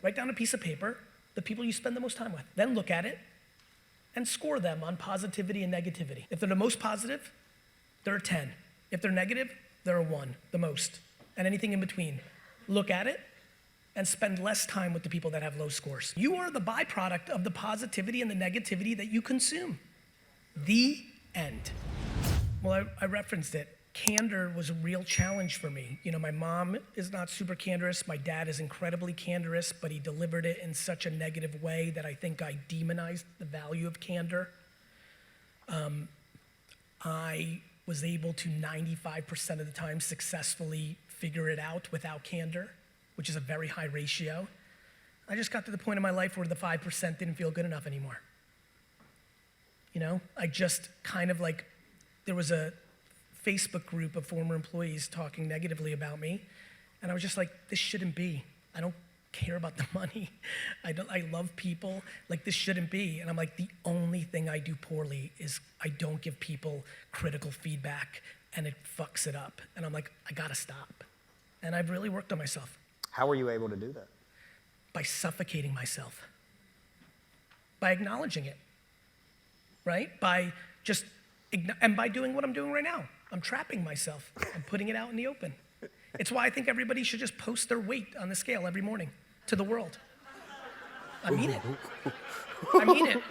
Write down a piece of paper, the people you spend the most time with. Then look at it and score them on positivity and negativity. If they're the most positive, they're a 10. If they're negative, they're a 1, the most. And anything in between. Look at it and spend less time with the people that have low scores. You are the byproduct of the positivity and the negativity that you consume. The end. Well, I referenced it. Candor was a real challenge for me. You know, my mom is not super candorous. My dad is incredibly candorous, but he delivered it in such a negative way that I think I demonized the value of candor. I was able to 95% of the time successfully figure it out without candor, which is a very high ratio. I just got to the point in my life where the 5% didn't feel good enough anymore. You know, I just kind of like, there was a Facebook group of former employees talking negatively about me, and I was just like, this shouldn't be. I don't care about the money. I love people. Like, this shouldn't be. And I'm like, the only thing I do poorly is I don't give people critical feedback, and it fucks it up. And I'm like, I gotta stop. And I've really worked on myself. How were you able to do that? By suffocating myself. By acknowledging it, right? By just, and by doing what I'm doing right now. I'm trapping myself. I'm putting it out in the open. It's why I think everybody should just post their weight on the scale every morning to the world. I mean it. I mean it.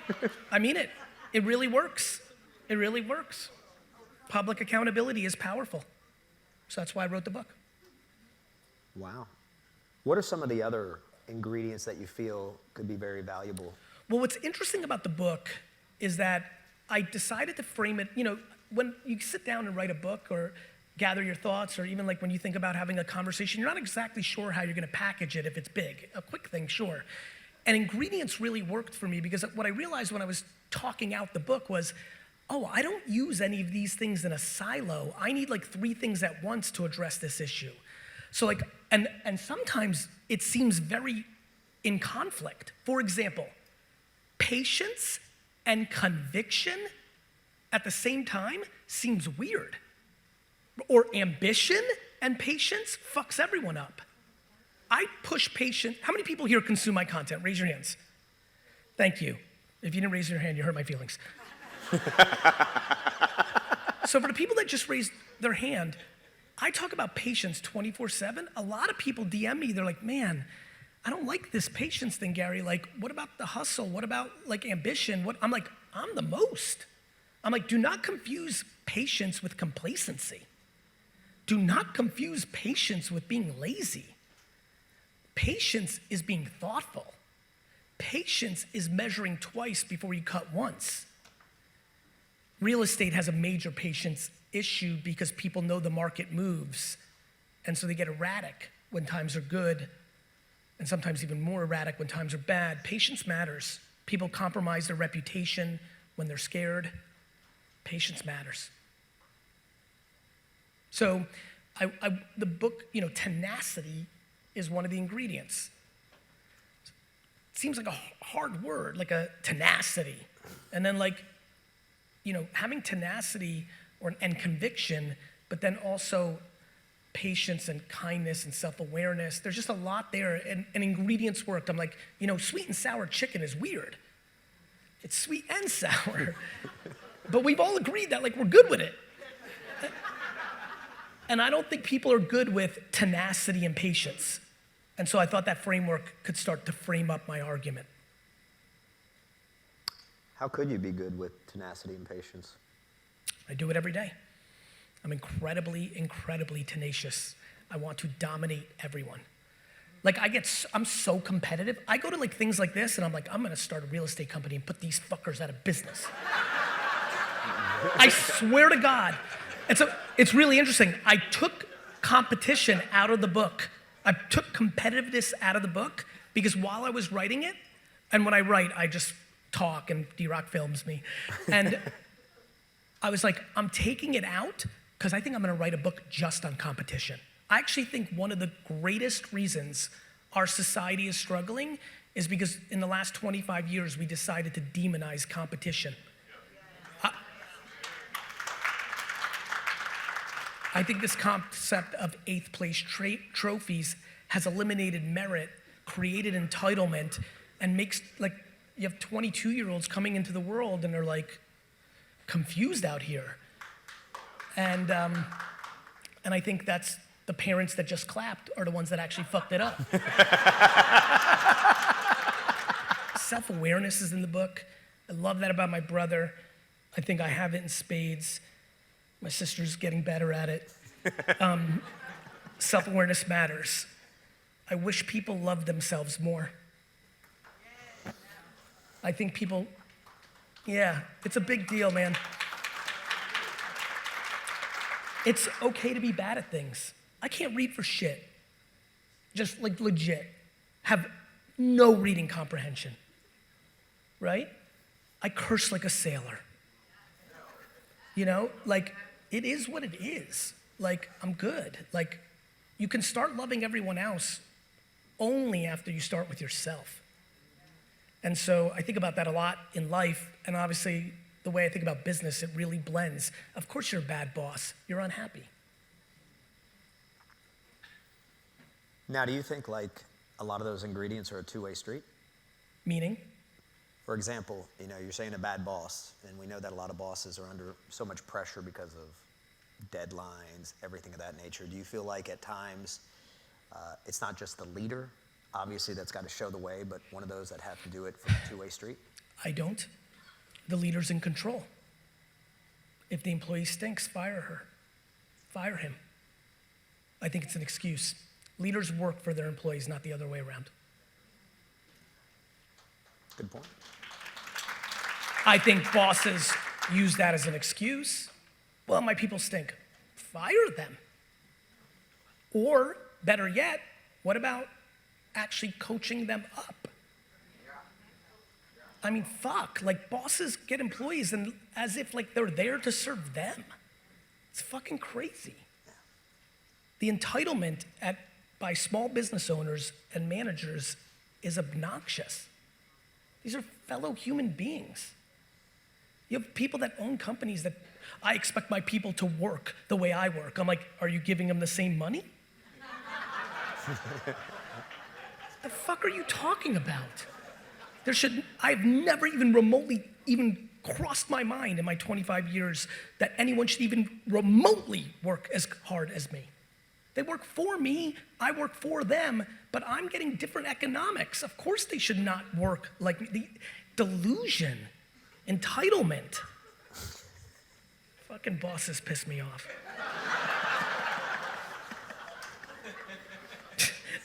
I mean it. It really works. It really works. Public accountability is powerful. So that's why I wrote the book. Wow. What are some of the other ingredients that you feel could be very valuable? Well, what's interesting about the book is that I decided to frame it, you know, when you sit down and write a book or gather your thoughts, or even like when you think about having a conversation, you're not exactly sure how you're gonna package it if it's big. A quick thing, sure. And ingredients really worked for me because what I realized when I was talking out the book was, oh, I don't use any of these things in a silo. I need like 3 things at once to address this issue. So like, and sometimes it seems very in conflict. For example, patience and conviction at the same time seems weird. Or ambition and patience fucks everyone up. I push patience. How many people here consume my content? Raise your hands. Thank you. If you didn't raise your hand, you hurt my feelings. So for the people that just raised their hand, I talk about patience 24/7. A lot of people DM me, they're like, man, I don't like this patience thing, Gary. Like, what about the hustle? What about like ambition? I'm like, I'm the most. I'm like, do not confuse patience with complacency. Do not confuse patience with being lazy. Patience is being thoughtful. Patience is measuring twice before you cut once. Real estate has a major patience issue because people know the market moves, and so they get erratic when times are good, and sometimes even more erratic when times are bad. Patience matters. People compromise their reputation when they're scared. Patience matters. So the book, you know, tenacity is one of the ingredients. It seems like a hard word, like a tenacity. And then like, you know, having tenacity and conviction, but then also patience and kindness and self-awareness. There's just a lot there, and ingredients worked. I'm like, you know, sweet and sour chicken is weird. It's sweet and sour. But we've all agreed that like we're good with it. And I don't think people are good with tenacity and patience. And so I thought that framework could start to frame up my argument. How could you be good with tenacity and patience? I do it every day. I'm incredibly, incredibly tenacious. I want to dominate everyone. Like I'm so competitive. I go to like things like this and I'm like, I'm gonna start a real estate company and put these fuckers out of business. I swear to God. And so it's really interesting. I took competition out of the book. I took competitiveness out of the book because while I was writing it, and when I write, I just talk and D-Rock films me. And I was like, I'm taking it out because I think I'm gonna write a book just on competition. I actually think one of the greatest reasons our society is struggling is because in the last 25 years, we decided to demonize competition. I think this concept of 8th place trophies has eliminated merit created entitlement and makes, like, you have 22-year-olds coming into the world and they're like confused out here. And I think that's the parents that just clapped are the ones that actually fucked it up. Self-awareness is in the book. I love that about my brother. I think I have it in spades. My sister's getting better at it. Self-awareness matters. I wish people loved themselves more. I think people, yeah, it's a big deal, man. It's okay to be bad at things. I can't read for shit. Just like legit. Have no reading comprehension. Right? I curse like a sailor. You know, like, it is what it is. Like, I'm good. Like, you can start loving everyone else only after you start with yourself. And so I think about that a lot in life, and obviously the way I think about business, it really blends. Of course you're a bad boss. You're unhappy. Now, do you think like a lot of those ingredients are a two-way street? Meaning? For example, you know, you're saying a bad boss, and we know that a lot of bosses are under so much pressure because of deadlines, everything of that nature. Do you feel like at times it's not just the leader, obviously that's got to show the way, but one of those that have to do it from a two-way street? I don't. The leader's in control. If the employee stinks, fire her. Fire him. I think it's an excuse. Leaders work for their employees, not the other way around. Good point. I think bosses use that as an excuse. Well, my people stink. Fire them. Or, better yet, what about actually coaching them up? I mean, fuck, like bosses get employees and as if like they're there to serve them. It's fucking crazy. The entitlement by small business owners and managers is obnoxious. These are fellow human beings. You have people that own companies that I expect my people to work the way I work. I'm like, are you giving them the same money? The fuck are you talking about? I've never even remotely even crossed my mind in my 25 years that anyone should even remotely work as hard as me. They work for me, I work for them, but I'm getting different economics. Of course they should not work like me. The delusion, entitlement. Fucking bosses piss me off.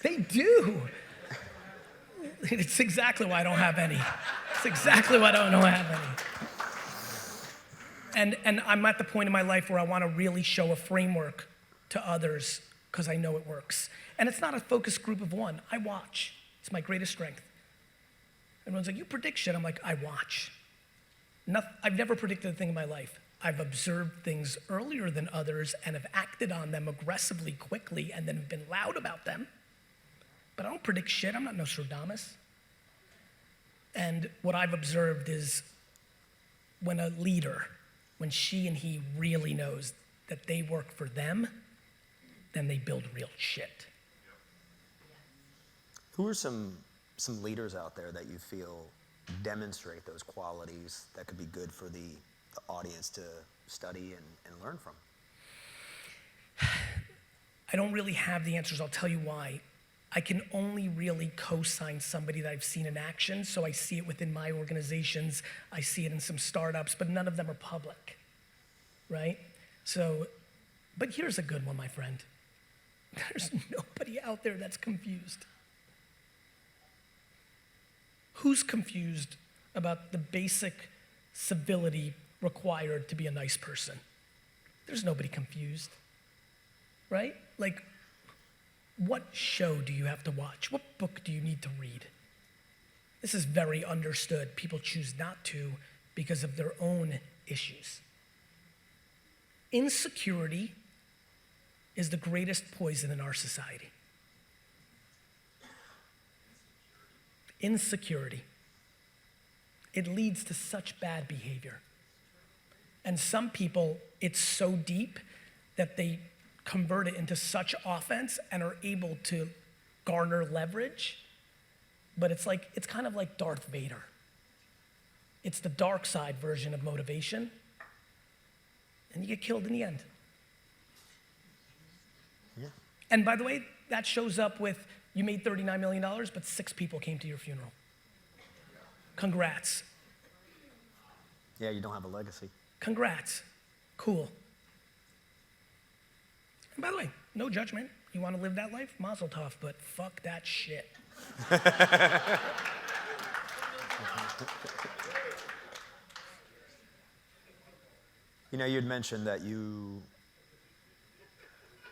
They do. It's exactly why I don't have any. It's exactly why I don't have any. And I'm at the point in my life where I want to really show a framework to others because I know it works. And it's not a focus group of one. I watch. It's my greatest strength. Everyone's like, you predict shit. I'm like, I watch. I've never predicted a thing in my life. I've observed things earlier than others and have acted on them aggressively, quickly, and then been loud about them. But I don't predict shit. I'm not Nostradamus. And what I've observed is when a leader, when she and he really knows that they work for them, then they build real shit. Who are some leaders out there that you feel demonstrate those qualities that could be good for the audience to study and learn from? I don't really have the answers. I'll tell you why. I can only really co-sign somebody that I've seen in action, so I see it within my organizations, I see it in some startups, but none of them are public, right? So, but here's a good one, my friend. There's nobody out there that's confused. Who's confused about the basic civility required to be a nice person? There's nobody confused, right? Like, what show do you have to watch? What book do you need to read? This is very understood. People choose not to because of their own issues. Insecurity is the greatest poison in our society. Insecurity. It leads to such bad behavior. And some people, it's so deep that they convert it into such offense and are able to garner leverage but it's kind of like Darth Vader. It's the dark side version of motivation, and you get killed in the end. Yeah. And by the way, that shows up with, you made $39 million, but 6 people came to your funeral. Congrats. Yeah, you don't have a legacy. Congrats. Cool. And by the way, no judgment. You want to live that life? Mazel tov, but fuck that shit. You know, you'd mentioned that you,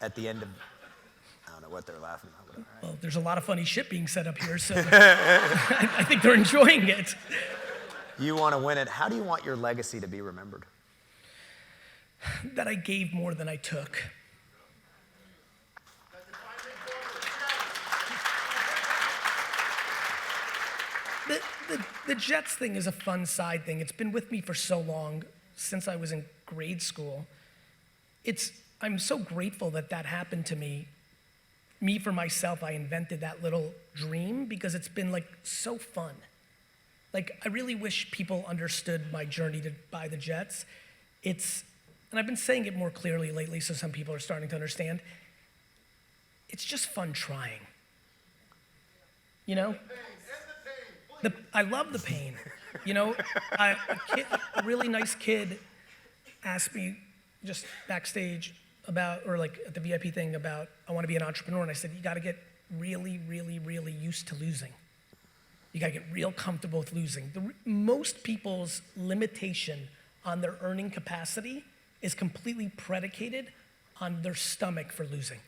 at the end of, I don't know what they're laughing about. Whatever, right? Well, there's a lot of funny shit being said up here, so I think they're enjoying it. You want to win it. How do you want your legacy to be remembered? That I gave more than I took. The Jets thing is a fun side thing. It's been with me for so long, since I was in grade school. I'm so grateful that that happened to me. Me, for myself, I invented that little dream because it's been like so fun. Like, I really wish people understood my journey to buy the Jets. And I've been saying it more clearly lately, so some people are starting to understand. It's just fun trying. You know? I love the pain. You know, a really nice kid asked me just backstage about, or like at the VIP thing about, I want to be an entrepreneur. And I said, you got to get really, really, really used to losing. You got to get real comfortable with losing. Most people's limitation on their earning capacity is completely predicated on their stomach for losing.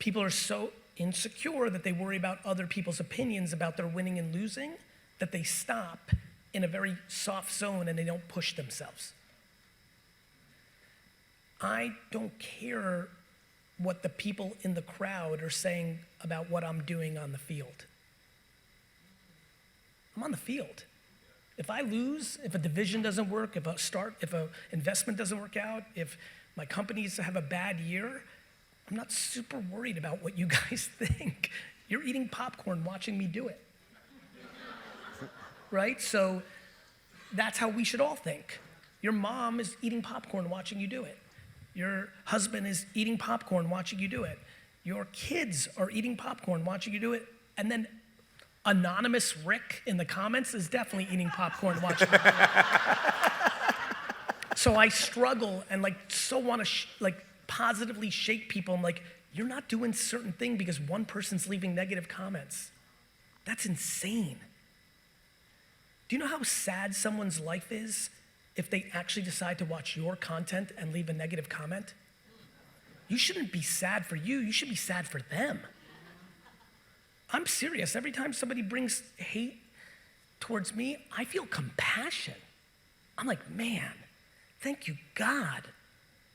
People are so insecure that they worry about other people's opinions about their winning and losing that they stop in a very soft zone and they don't push themselves. I don't care what the people in the crowd are saying about what I'm doing on the field. I'm on the field. If I lose, if a division doesn't work, if an investment doesn't work out, if my companies have a bad year, I'm not super worried about what you guys think. You're eating popcorn watching me do it. Right? So that's how we should all think. Your mom is eating popcorn watching you do it. Your husband is eating popcorn watching you do it. Your kids are eating popcorn watching you do it. And then Anonymous Rick in the comments is definitely eating popcorn watching you do it. So I struggle and so want to positively shake people. I'm like, you're not doing certain thing because one person's leaving negative comments. That's insane. Do you know how sad someone's life is if they actually decide to watch your content and leave a negative comment? You shouldn't be sad for you. You should be sad for them. I'm serious. Every time somebody brings hate towards me, I feel compassion. I'm like, man, thank you, God.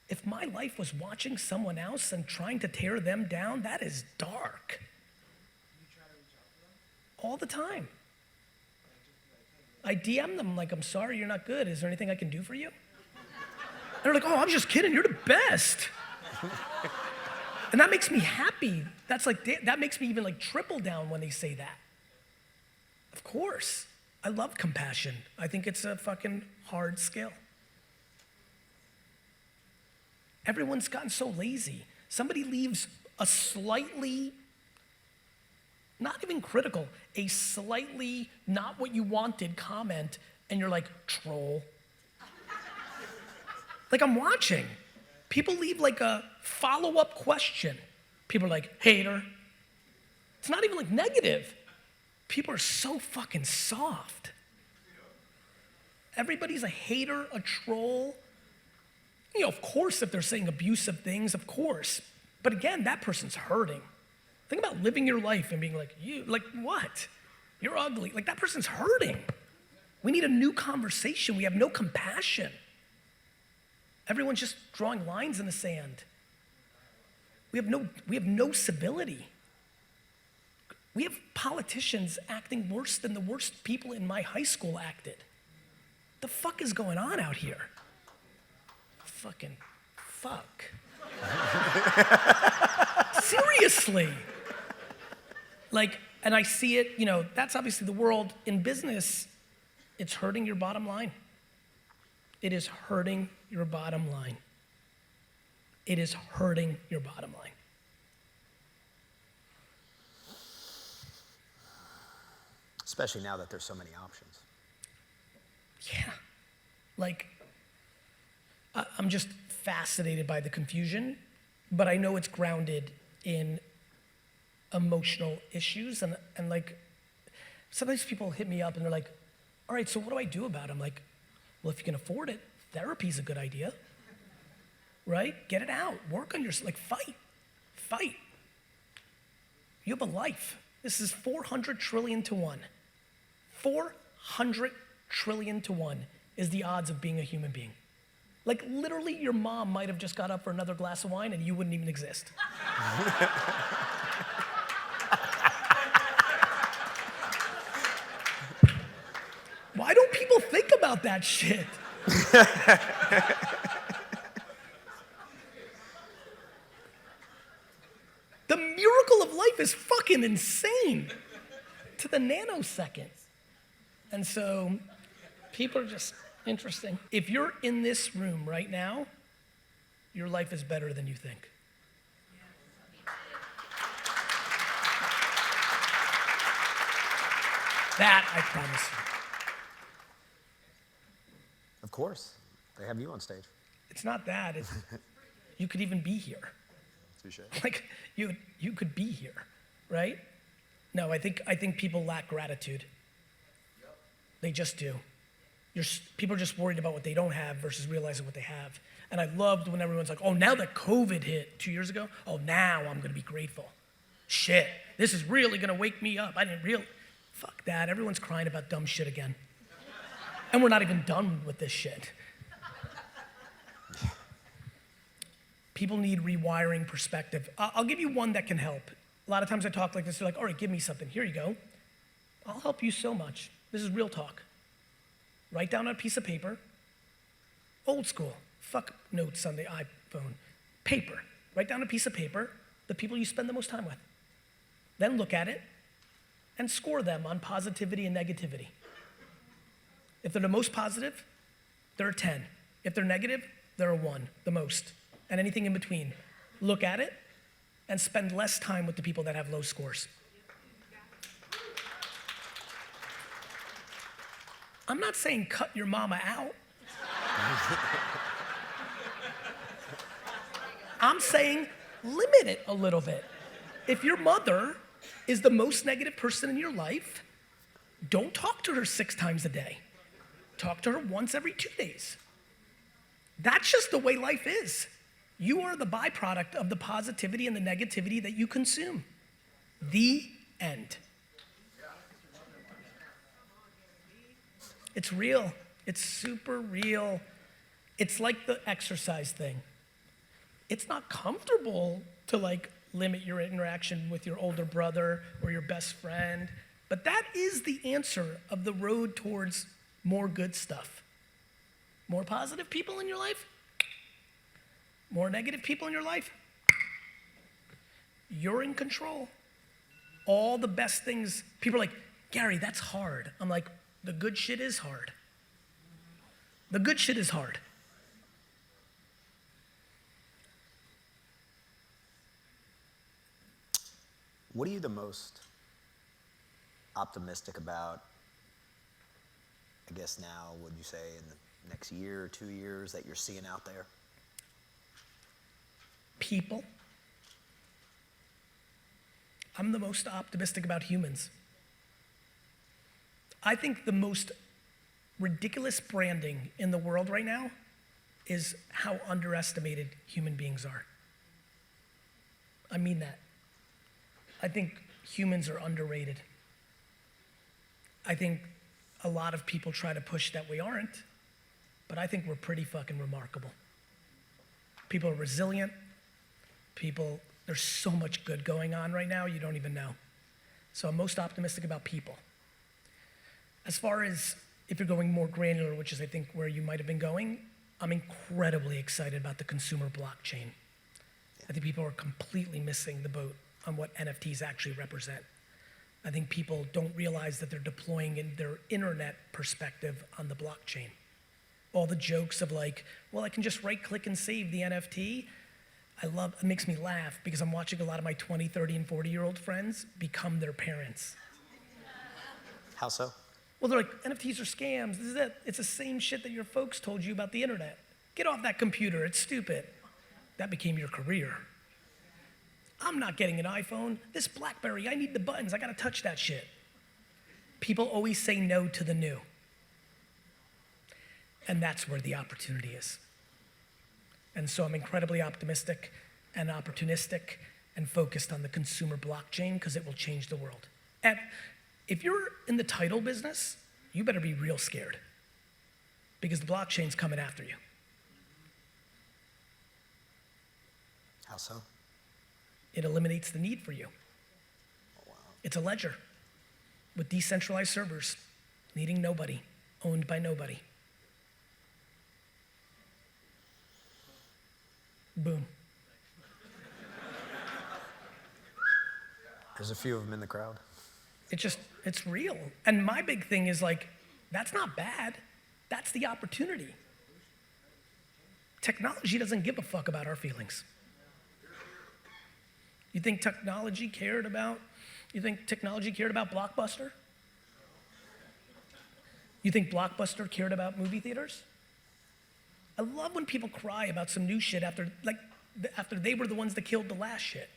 If my life was watching someone else and trying to tear them down, that is dark. You try to reach out to them? All the time. I DM them like, I'm sorry, you're not good. Is there anything I can do for you? And they're like, oh, I'm just kidding. You're the best. And that makes me happy. That makes me even triple down when they say that. Of course. I love compassion. I think it's a fucking hard skill. Everyone's gotten so lazy. Somebody leaves a slightly, not even critical, a slightly not what you wanted comment, and you're like, troll. I'm watching. People leave a follow-up question. People are like, hater. It's not even negative. People are so fucking soft. Everybody's a hater, a troll. You know, of course, if they're saying abusive things, of course. But again, that person's hurting. Think about living your life and being what? You're ugly. That person's hurting. We need a new conversation. We have no compassion. Everyone's just drawing lines in the sand. We have no civility. We have politicians acting worse than the worst people in my high school acted. The fuck is going on out here? Fucking fuck. Seriously. And I see it, you know, that's obviously the world. In business, it's hurting your bottom line. It is hurting your bottom line. It is hurting your bottom line. Especially now that there's so many options. Yeah. Like, I'm just fascinated by the confusion, but I know it's grounded in emotional issues. And like, sometimes people hit me up and they're like, all right, so what do I do about it? I'm like, well, if you can afford it, therapy's a good idea, right? Get it out, work on yourself, like fight. You have a life. This is 400 trillion to 1. 400 trillion to 1 is the odds of being a human being. Like literally your mom might have just got up for another glass of wine and you wouldn't even exist. Why don't people think about that shit? The miracle of life is fucking insane to the nanosecond. And so people are just interesting. If you're in this room right now, your life is better than you think. That I promise you. Of course. They have you on stage. It's not that. It's, you could even be here. Touché. Like you could be here, right? No, I think people lack gratitude. They just do. People are just worried about what they don't have versus realizing what they have. And I loved when everyone's like, oh, now that COVID hit 2 years ago, oh, now I'm gonna be grateful. Shit, this is really gonna wake me up. Fuck that, everyone's crying about dumb shit again. And we're not even done with this shit. People need rewiring perspective. I'll give you one that can help. A lot of times I talk like this, they're like, all right, give me something, here you go. I'll help you so much. This is real talk. Write down on a piece of paper, old school, fuck notes on the iPhone, paper. Write down a piece of paper, the people you spend the most time with. Then look at it and score them on positivity and negativity. If they're the most positive, they're a 10. If they're negative, they're a 1, the most. And anything in between. Look at it and spend less time with the people that have low scores. I'm not saying cut your mama out. I'm saying limit it a little bit. If your mother is the most negative person in your life, don't talk to her 6 times a day. Talk to her once every 2 days. That's just the way life is. You are the byproduct of the positivity and the negativity that you consume. The end. It's real. It's super real. It's like the exercise thing. It's not comfortable to like limit your interaction with your older brother or your best friend, but that is the answer of the road towards more good stuff. More positive people in your life, more negative people in your life. You're in control. All the best things, people are like, Gary, that's hard. I'm like, the good shit is hard. The good shit is hard. What are you the most optimistic about, I guess now, would you say, in the next year or 2 years that you're seeing out there? People. I'm the most optimistic about humans. I think the most ridiculous branding in the world right now is how underestimated human beings are. I mean that. I think humans are underrated. I think a lot of people try to push that we aren't, but I think we're pretty fucking remarkable. People are resilient. There's so much good going on right now, you don't even know. So I'm most optimistic about people. As far as if you're going more granular, which is I think where you might have been going, I'm incredibly excited about the consumer blockchain. I think people are completely missing the boat on what NFTs actually represent. I think people don't realize that they're deploying in their internet perspective on the blockchain. All the jokes of like, well, I can just right click and save the NFT. It makes me laugh because I'm watching a lot of my 20, 30, and 40-year-old friends become their parents. How so? Well, they're like, NFTs are scams, this is it. It's the same shit that your folks told you about the internet. Get off that computer, it's stupid. That became your career. I'm not getting an iPhone. This BlackBerry, I need the buttons, I gotta touch that shit. People always say no to the new. And that's where the opportunity is. And so I'm incredibly optimistic and opportunistic and focused on the consumer blockchain because it will change the world. And if you're in the title business, you better be real scared because the blockchain's coming after you. How so? It eliminates the need for you. Oh, wow. It's a ledger with decentralized servers, needing nobody, owned by nobody. Boom. There's a few of them in the crowd. It's real. And my big thing is like, that's not bad. That's the opportunity. Technology doesn't give a fuck about our feelings. You think technology cared about Blockbuster? You think Blockbuster cared about movie theaters? I love when people cry about some new shit after they were the ones that killed the last shit.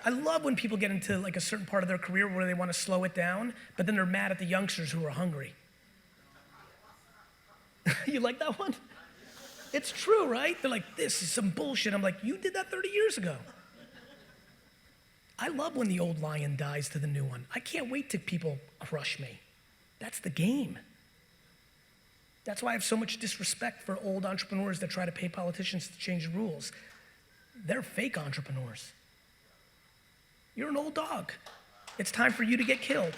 I love when people get into like a certain part of their career where they want to slow it down, but then they're mad at the youngsters who are hungry. You like that one? It's true, right? They're like, this is some bullshit. I'm like, you did that 30 years ago. I love when the old lion dies to the new one. I can't wait till people crush me. That's the game. That's why I have so much disrespect for old entrepreneurs that try to pay politicians to change the rules. They're fake entrepreneurs. You're an old dog. It's time for you to get killed.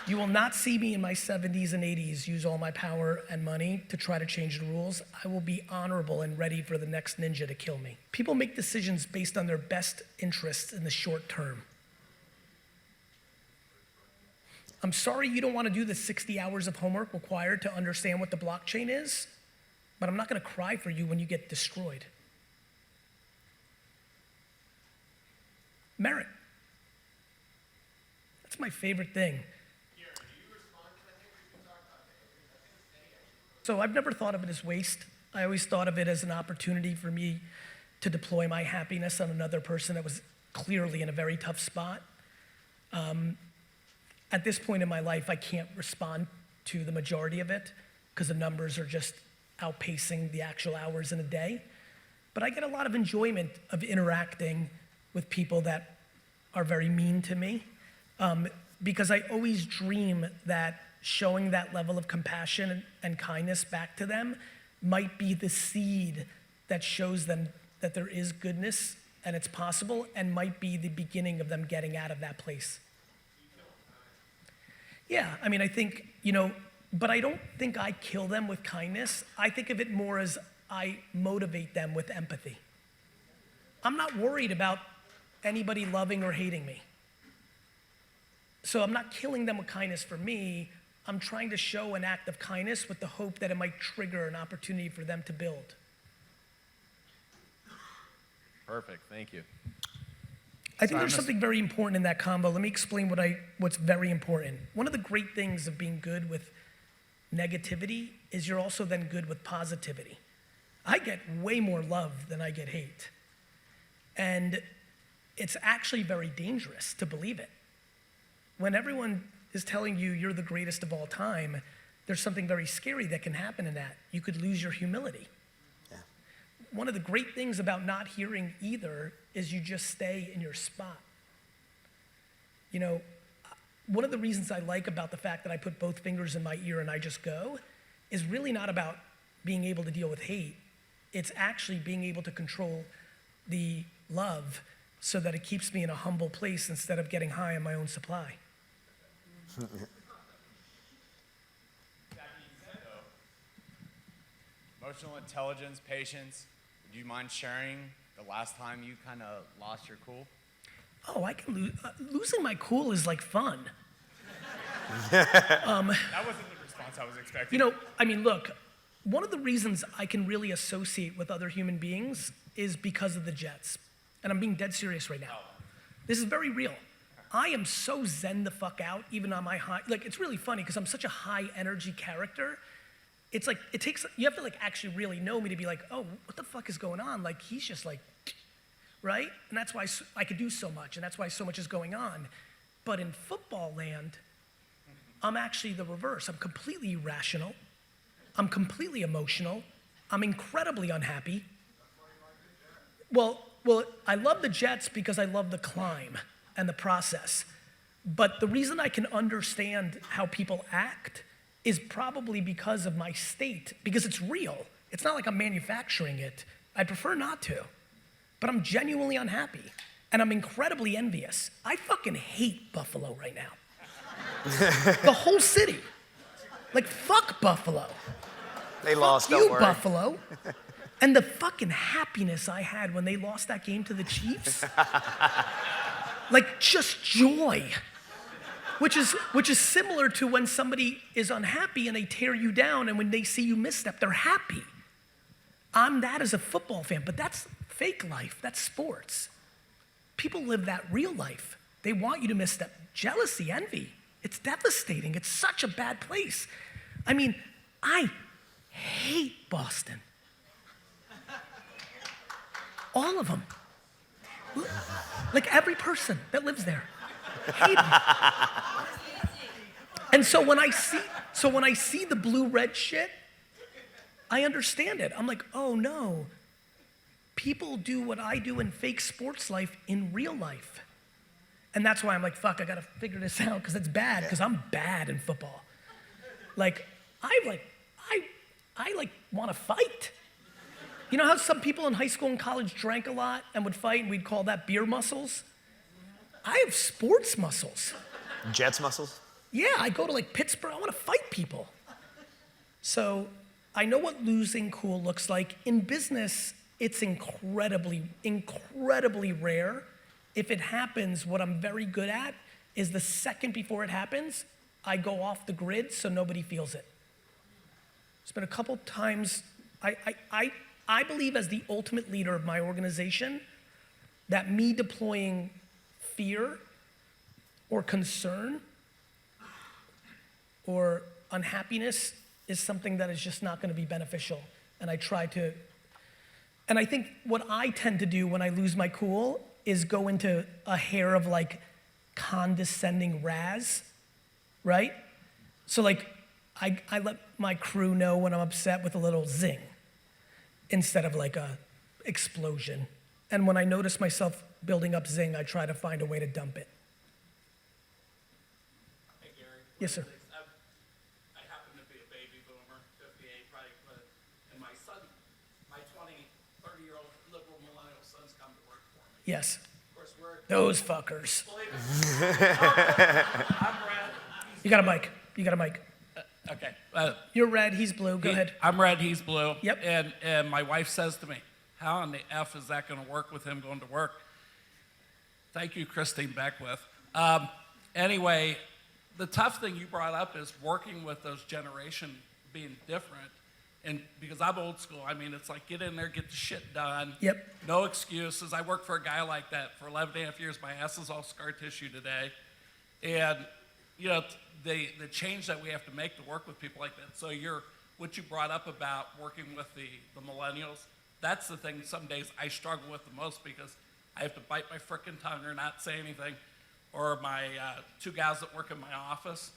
You will not see me in my 70s and 80s use all my power and money to try to change the rules. I will be honorable and ready for the next ninja to kill me. People make decisions based on their best interests in the short term. I'm sorry you don't want to do the 60 hours of homework required to understand what the blockchain is, but I'm not going to cry for you when you get destroyed. Merit. That's my favorite thing. So I've never thought of it as waste. I always thought of it as an opportunity for me to deploy my happiness on another person that was clearly in a very tough spot. At this point in my life, I can't respond to the majority of it because the numbers are just outpacing the actual hours in a day. But I get a lot of enjoyment of interacting with people that are very mean to me because I always dream that showing that level of compassion and kindness back to them might be the seed that shows them that there is goodness and it's possible and might be the beginning of them getting out of that place. Yeah, I mean, I think, but I don't think I kill them with kindness. I think of it more as I motivate them with empathy. I'm not worried about anybody loving or hating me. So I'm not killing them with kindness for me. I'm trying to show an act of kindness with the hope that it might trigger an opportunity for them to build. Perfect, thank you. I think there's something very important in that combo. Let me explain what's very important. One of the great things of being good with negativity is you're also then good with positivity. I get way more love than I get hate. And it's actually very dangerous to believe it. When everyone is telling you you're the greatest of all time, there's something very scary that can happen in that. You could lose your humility. Yeah. One of the great things about not hearing either is you just stay in your spot. One of the reasons I like about the fact that I put both fingers in my ear and I just go is really not about being able to deal with hate. It's actually being able to control the love so that it keeps me in a humble place instead of getting high on my own supply. Emotional intelligence, patience. Would you mind sharing the last time you kind of lost your cool? Oh, I can lose. Losing my cool is like fun. That wasn't the response I was expecting. You know, I mean, look, one of the reasons I can really associate with other human beings is because of the Jets. And I'm being dead serious right now. This is very real. I am so zen the fuck out, even on my high, like it's really funny because I'm such a high energy character. It's like, you have to like actually really know me to be like, oh, what the fuck is going on? Like he's just like, right? And that's why I could do so much and that's why so much is going on. But in football land, I'm actually the reverse. I'm completely irrational. I'm completely emotional. I'm incredibly unhappy. Well, I love the Jets because I love the climb and the process. But the reason I can understand how people act is probably because of my state, because it's real. It's not like I'm manufacturing it. I prefer not to. But I'm genuinely unhappy. And I'm incredibly envious. I fucking hate Buffalo right now. The whole city. Like, fuck Buffalo. They lost, Fuck don't you, worry. Buffalo. And the fucking happiness I had when they lost that game to the Chiefs, like just joy, which is similar to when somebody is unhappy and they tear you down and when they see you misstep, they're happy. I'm that as a football fan, but that's fake life, that's sports. People live that real life. They want you to misstep. Jealousy, envy, it's devastating. It's such a bad place. I mean, I hate Boston. All of them. Like every person that lives there. Hate them. And so when I see the blue-red shit, I understand it. I'm like, oh no. People do what I do in fake sports life in real life. And that's why I'm like, fuck, I gotta figure this out because it's bad, because I'm bad in football. Like, I want to fight. You know how some people in high school and college drank a lot and would fight and we'd call that beer muscles? I have sports muscles. Jets muscles? Yeah, I go to like Pittsburgh, I want to fight people. So I know what losing cool looks like. In business, it's incredibly, incredibly rare. If it happens, what I'm very good at is the second before it happens, I go off the grid so nobody feels it. It's been a couple times, I believe as the ultimate leader of my organization, that me deploying fear or concern or unhappiness is something that is just not gonna be beneficial. And I think what I tend to do when I lose my cool is go into a hair of like condescending razz, right? So like, I let my crew know when I'm upset with a little zing instead of like a explosion. And when I notice myself building up zing, I try to find a way to dump it. Hey, Gary. Yes, sir. I happen to be a baby boomer, 58, right? And my son, my 30-year-old liberal millennial son's come to work for me. Yes. Of course, we're... Those fuckers. Believe it. I'm red. You got a mic. You got a mic. Okay. You're red, he's blue. Go ahead. I'm red, he's blue. Yep. And my wife says to me, how in the F is that going to work with him going to work? Thank you, Christine Beckwith. Anyway, the tough thing you brought up is working with those generation being different. And because I'm old school, I mean, it's like get in there, get the shit done. Yep. No excuses. I worked for a guy like that for 11 and a half years. My ass is all scar tissue today. And, you know, the change that we have to make to work with people like that. So what you brought up about working with the millennials, that's the thing some days I struggle with the most because I have to bite my frickin' tongue or not say anything. Or my two guys that work in my office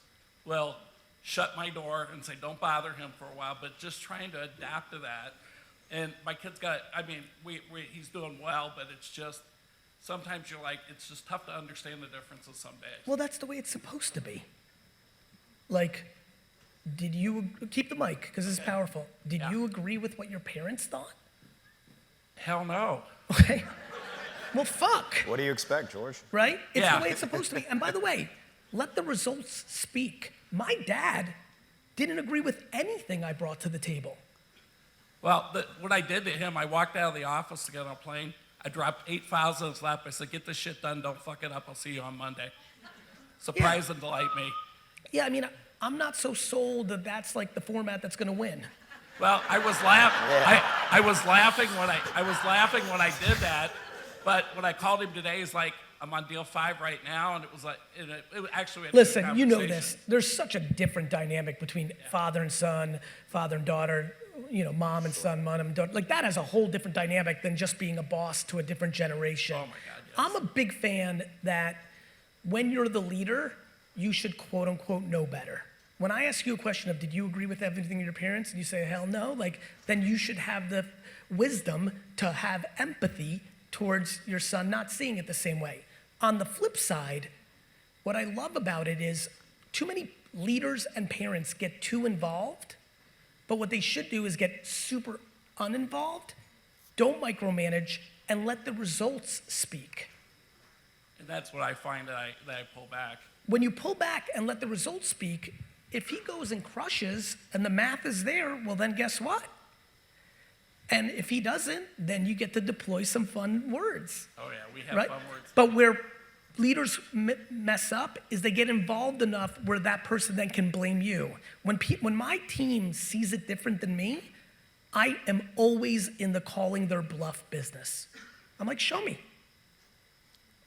will shut my door and say, don't bother him for a while, but just trying to adapt to that. And my kid's he's doing well, but it's just, sometimes you're like, it's just tough to understand the differences some days. Well, that's the way it's supposed to be. Like, did you, keep the mic, because this is powerful. Did you agree with what your parents thought? Hell no. Okay. Well, fuck. What do you expect, George? Right? It's Yeah. the way it's supposed to be. And by the way, let the results speak. My dad didn't agree with anything I brought to the table. Well, what I did to him, I walked out of the office to get on a plane. I dropped 8 files in his lap. I said, get this shit done. Don't fuck it up. I'll see you on Monday. Surprise and delight me. Yeah, I mean, I'm not so sold that that's like the format that's going to win. Well, I was laughing when I did that, but when I called him today, he's like, I'm on deal 5 right now, and it was like, actually, we had a good Listen, you know conversation. this. There's such a different dynamic between father and son, father and daughter, you know, mom and son, mom and daughter. Like that has a whole different dynamic than just being a boss to a different generation. Oh my God, yes. I'm a big fan that when you're the leader, you should quote unquote know better. When I ask you a question of, did you agree with everything of your parents? And you say, hell no, like, then you should have the wisdom to have empathy towards your son not seeing it the same way. On the flip side, what I love about it is too many leaders and parents get too involved, but what they should do is get super uninvolved, don't micromanage, and let the results speak. And that's what I find that I pull back. When you pull back and let the results speak, if he goes and crushes and the math is there, well then guess what? And if he doesn't, then you get to deploy some fun words. Oh yeah, we have Right? fun words. But where leaders mess up is they get involved enough where that person then can blame you. When my team sees it different than me, I am always in the calling their bluff business. I'm like, show me.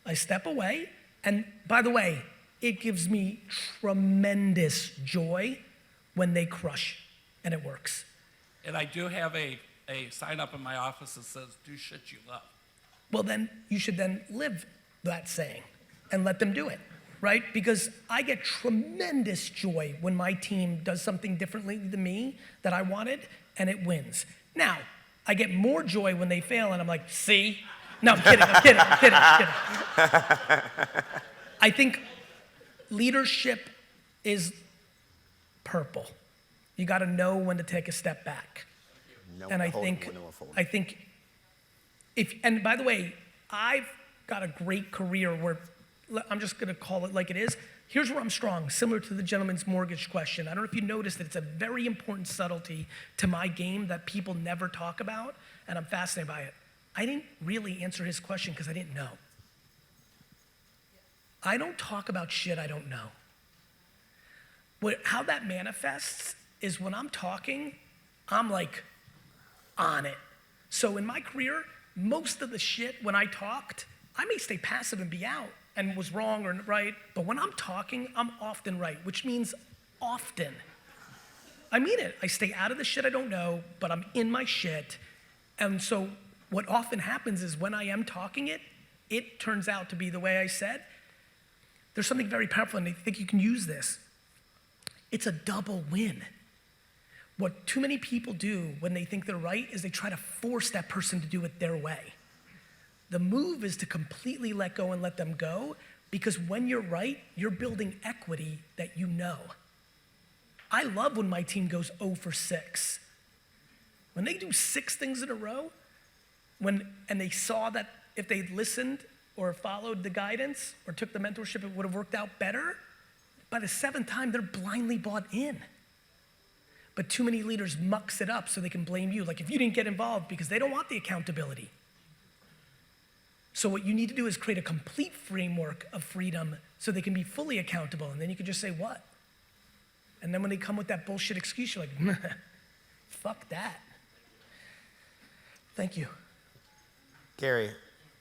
I step away, and by the way, it gives me tremendous joy when they crush and it works. And I do have a sign up in my office that says, do shit you love. Well, then you should then live that saying and let them do it, right? Because I get tremendous joy when my team does something differently than me that I wanted and it wins. Now, I get more joy when they fail and I'm like, see? No, I'm kidding. I think leadership is purple. You got to know when to take a step back. And I think and by the way, I've got a great career where I'm just going to call it like it is. Here's where I'm strong, similar to the gentleman's mortgage question. I don't know if you noticed that it's a very important subtlety to my game that people never talk about, and I'm fascinated by it. I didn't really answer his question because I didn't know. I don't talk about shit I don't know. How that manifests is when I'm talking, I'm like on it. So in my career, most of the shit when I talked, I may stay passive and be out and was wrong or right, but when I'm talking, I'm often right, which means often. I mean it. I stay out of the shit I don't know, but I'm in my shit. And so what often happens is when I am talking it turns out to be the way I said. There's something very powerful, and I think you can use this. It's a double win. What too many people do when they think they're right is they try to force that person to do it their way. The move is to completely let go and let them go, because when you're right, you're building equity that you know. I love when my team goes 0 for 6. When they do 6 things in a row, and they saw that if they'd listened or followed the guidance or took the mentorship, it would have worked out better. By the 7th time, they're blindly bought in. But too many leaders mucks it up so they can blame you. Like if you didn't get involved, because they don't want the accountability. So what you need to do is create a complete framework of freedom so they can be fully accountable. And then you can just say, what? And then when they come with that bullshit excuse, you're like, fuck that. Thank you. Gary,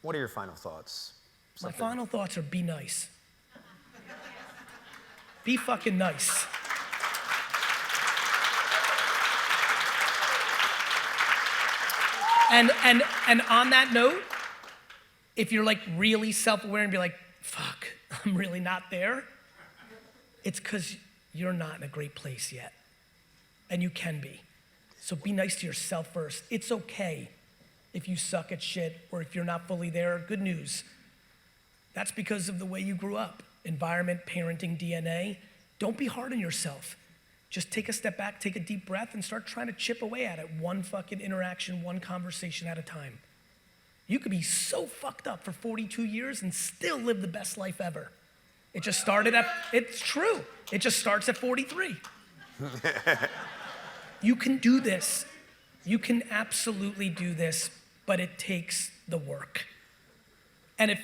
what are your final thoughts? My final thoughts are be nice. Be fucking nice. And on that note, if you're like really self-aware and be like, fuck, I'm really not there, it's because you're not in a great place yet. And you can be. So be nice to yourself first. It's okay if you suck at shit or if you're not fully there. Good news. That's because of the way you grew up. Environment, parenting, DNA. Don't be hard on yourself. Just take a step back, take a deep breath, and start trying to chip away at it. One fucking interaction, one conversation at a time. You could be so fucked up for 42 years and still live the best life ever. It just started at, it's true. It just starts at 43. You can do this. You can absolutely do this, but it takes the work. And if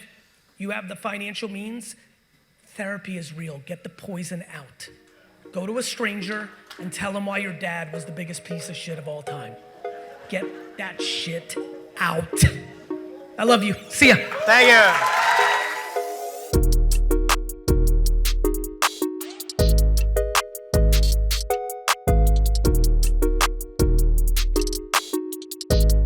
you have the financial means, therapy is real. Get the poison out. Go to a stranger and tell them why your dad was the biggest piece of shit of all time. Get that shit out. I love you. See ya. Thank you.